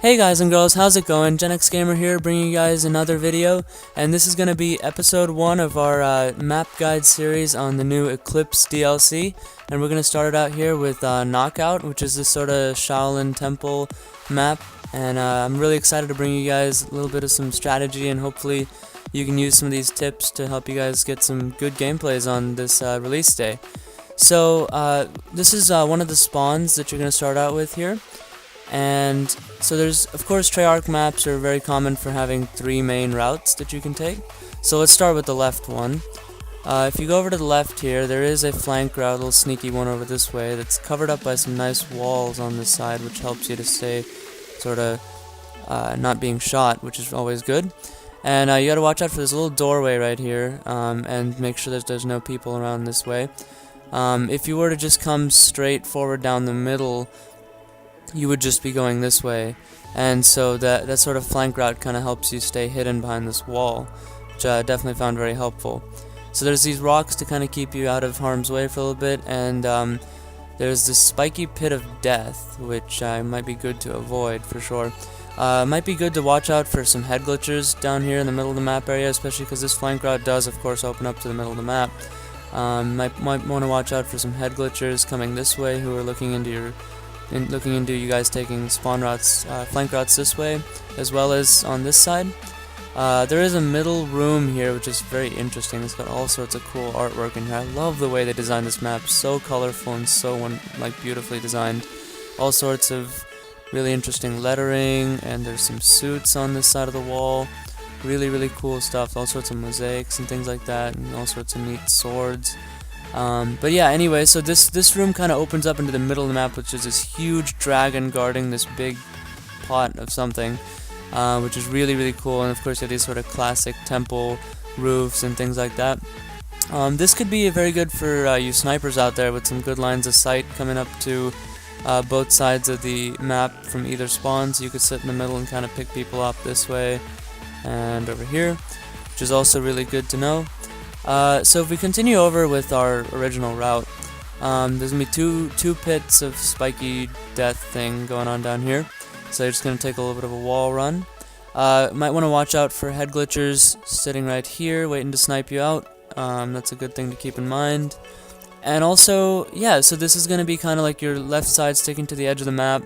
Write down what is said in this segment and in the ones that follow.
Hey guys and girls, how's it going? Gen X Gamer here, bringing you guys another video, and this is going to be episode 1 of our map guide series on the new Eclipse DLC, and we're going to start it out here with Knockout, which is this sort of Shaolin Temple map, and I'm really excited to bring you guys a little bit of some strategy, and hopefully you can use some of these tips to help you guys get some good gameplays on this release day. So this is one of the spawns that you're going to start out with here. And so there's, of course, Treyarch maps are very common for having 3 main routes that you can take. So let's start with the left one. If you go over to the left here, there is a flank route, a little sneaky one over this way, that's covered up by some nice walls on this side, which helps you to stay sort of not being shot, which is always good. And you gotta watch out for this little doorway right here, and make sure that there's no people around this way. If you were to just come straight forward down the middle, you would just be going this way, and so that sort of flank route kind of helps you stay hidden behind this wall, which I definitely found very helpful. So there's these rocks to kind of keep you out of harm's way for a little bit, and there's this spiky pit of death, which might be good to avoid for sure. Might be good to watch out for some head glitchers down here in the middle of the map area, especially because this flank route does, of course, open up to the middle of the map. Might want to watch out for some head glitchers coming this way who are looking into you guys taking spawn routes, flank routes this way, as well as on this side. There is a middle room here, which is very interesting. It's got all sorts of cool artwork in here. I love the way they designed this map. So colorful and so beautifully designed. All sorts of really interesting lettering, and there's some suits on this side of the wall. Really cool stuff. All sorts of mosaics and things like that, and all sorts of neat swords. But yeah, anyway, so this room kind of opens up into the middle of the map, which is this huge dragon guarding this big pot of something, which is really cool. And of course, you have these sort of classic temple roofs and things like that. This could be very good for you snipers out there with some good lines of sight coming up to both sides of the map from either spawn. So you could sit in the middle and kind of pick people up this way and over here, which is also really good to know. So if we continue over with our original route, there's going to be two pits of spiky death thing going on down here. So you're just going to take a little bit of a wall run. Might want to watch out for head glitchers sitting right here waiting to snipe you out. That's a good thing to keep in mind. And also, yeah, so this is going to be kind of like your left side sticking to the edge of the map.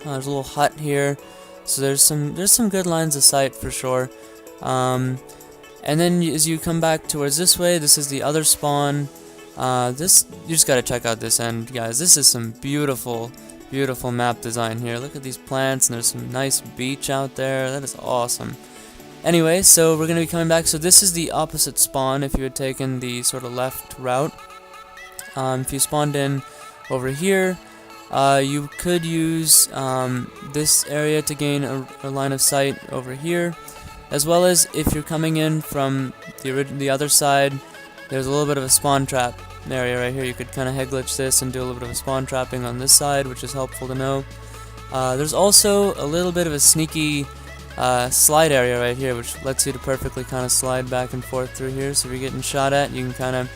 There's a little hut here. So there's some good lines of sight for sure. And then as you come back towards this way, this is the other spawn. You just gotta check out this end, guys. This is some beautiful map design here. Look at these plants, and there's some nice beach out there. That is awesome. Anyway, so we're gonna be coming back. So this is the opposite spawn if you had taken the sort of left route. If you spawned in over here, you could use this area to gain a line of sight over here. As well as if you're coming in from the other side, there's a little bit of a spawn trap area right here. You could kind of head glitch this and do a little bit of a spawn trapping on this side, which is helpful to know. There's also a little bit of a sneaky slide area right here, which lets you to perfectly kind of slide back and forth through here. So if you're getting shot at, you can kind of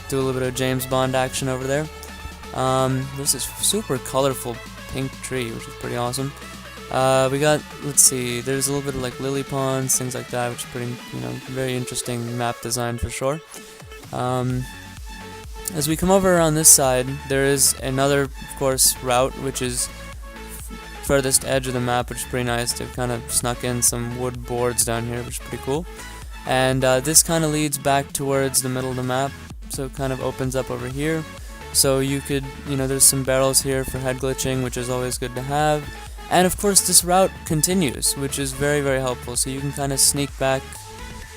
do a little bit of James Bond action over there. There's this super colorful pink tree, which is pretty awesome. We got, let's see, there's a little bit of like lily ponds, things like that, which is pretty, very interesting map design for sure. As we come over on this side, there is another, of course, route, which is furthest edge of the map, which is pretty nice. They've kind of snuck in some wood boards down here, which is pretty cool. And this kind of leads back towards the middle of the map, so it kind of opens up over here. So you could, there's some barrels here for head glitching, which is always good to have. And of course this route continues, which is very helpful. So you can kind of sneak back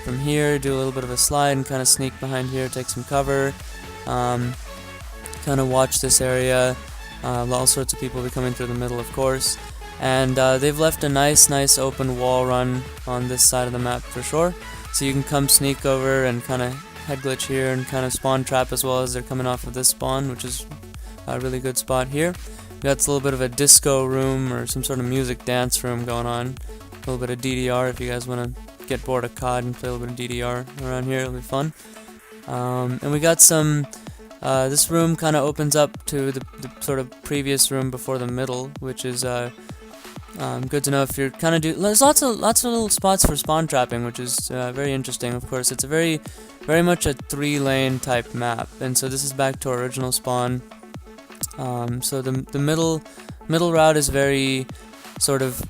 from here, do a little bit of a slide, and kind of sneak behind here, take some cover, kind of watch this area. All sorts of people will be coming through the middle, of course. And they've left a nice open wall run on this side of the map for sure. So you can come sneak over and kind of head glitch here and kind of spawn trap as well as they're coming off of this spawn, which is a really good spot here. We got a little bit of a disco room or some sort of music dance room going on. A little bit of DDR if you guys want to get bored of COD and play a little bit of DDR around here. It'll be fun. And we got some. This room kind of opens up to the sort of previous room before the middle, which is Good to know if you're kind of there's lots of little spots for spawn trapping, which is very interesting. Of course, it's a very much a 3-lane type map, and so this is back to our original spawn. So the middle route is very sort of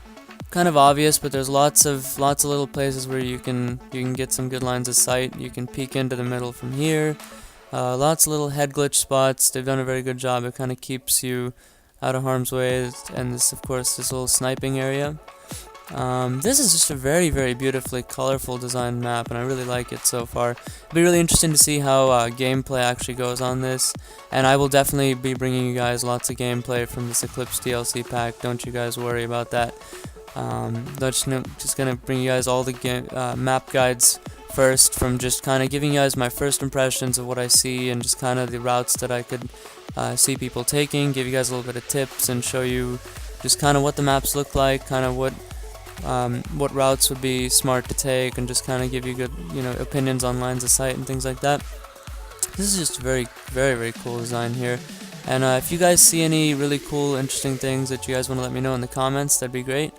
kind of obvious, but there's lots of little places where you can get some good lines of sight. You can peek into the middle from here. Lots of little head glitch spots. They've done a very good job. It kind of keeps you out of harm's way, and this, of course, this little sniping area. This is just a very beautifully colorful designed map, and I really like it so far. It'll be really interesting to see how gameplay actually goes on this, and I will definitely be bringing you guys lots of gameplay from this Eclipse DLC pack. Don't you guys worry about that. Just gonna bring you guys all the map guides first, from just kind of giving you guys my first impressions of what I see and just kind of the routes that I could see people taking, give you guys a little bit of tips and show you just kind of what the maps look like, kind of what routes would be smart to take, and just kind of give you good opinions on lines of sight and things like that. This is just a very cool design here, and if you guys see any really cool interesting things that you guys want to let me know in the comments, that'd be great.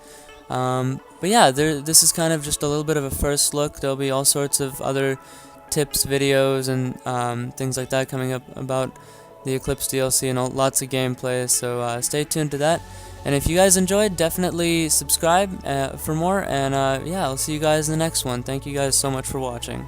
But yeah, this is kind of just a little bit of a first look. There'll be all sorts of other tips, videos, and things like that coming up about the Eclipse DLC, and lots of gameplay, so stay tuned to that. And if you guys enjoyed, definitely subscribe for more, and yeah, I'll see you guys in the next one. Thank you guys so much for watching.